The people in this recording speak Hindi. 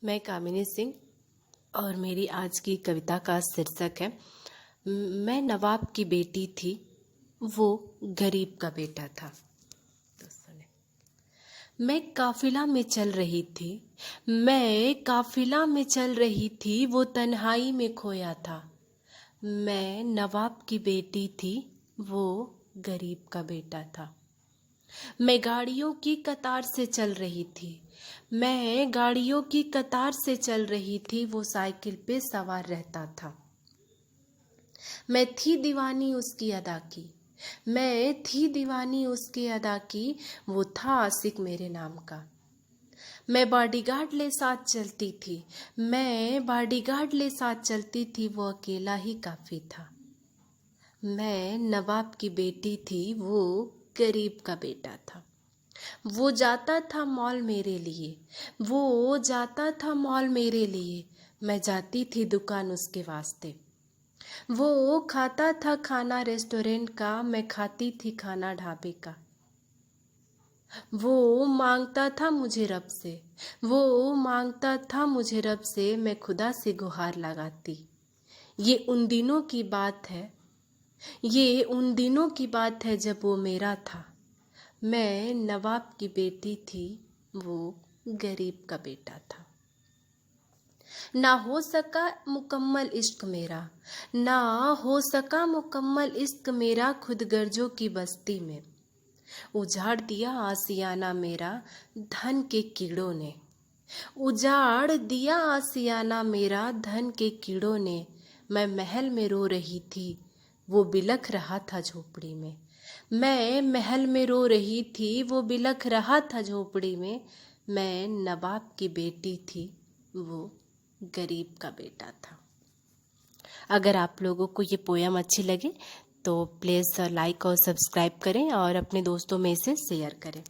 मैं कामिनी सिंह और मेरी आज की कविता का शीर्षक है मैं नवाब की बेटी थी, वो गरीब का बेटा था। तो सुने। मैं काफिला में चल रही थी, मैं काफिला में चल रही थी, वो तन्हाई में खोया था। मैं नवाब की बेटी थी, वो गरीब का बेटा था। मैं गाड़ियों की कतार से चल रही थी, मैं गाड़ियों की कतार से चल रही थी, वो साइकिल पे सवार रहता था। मैं थी दीवानी उसकी अदा की, मैं थी दीवानी उसकी अदा की, वो था आशिक मेरे नाम का। मैं बॉडीगार्ड ले साथ चलती थी, मैं बॉडीगार्ड ले साथ चलती थी, वो अकेला ही काफी था। मैं नवाब की बेटी थी, वो गरीब का बेटा था। वो जाता था मॉल मेरे लिए, वो जाता था मॉल मेरे लिए, मैं जाती थी दुकान उसके वास्ते। वो खाता था खाना रेस्टोरेंट का, मैं खाती थी खाना ढाबे का। वो मांगता था मुझे रब से, वो मांगता था मुझे रब से, मैं खुदा से गुहार लगाती। ये उन दिनों की बात है, ये उन दिनों की बात है जब वो मेरा था। मैं नवाब की बेटी थी, वो गरीब का बेटा था। ना हो सका मुकम्मल इश्क मेरा, ना हो सका मुकम्मल इश्क मेरा, खुद गर्जों की बस्ती में उजाड़ दिया आसियाना मेरा धन के कीड़ों ने। उजाड़ दिया आसियाना मेरा धन के कीड़ों ने। मैं महल में रो रही थी, वो बिलख रहा था झोपड़ी में। मैं महल में रो रही थी, वो बिलख रहा था झोपड़ी में। मैं नवाब की बेटी थी, वो गरीब का बेटा था। अगर आप लोगों को ये पोयम अच्छी लगे तो प्लीज़ लाइक और सब्सक्राइब करें और अपने दोस्तों में इसे शेयर करें।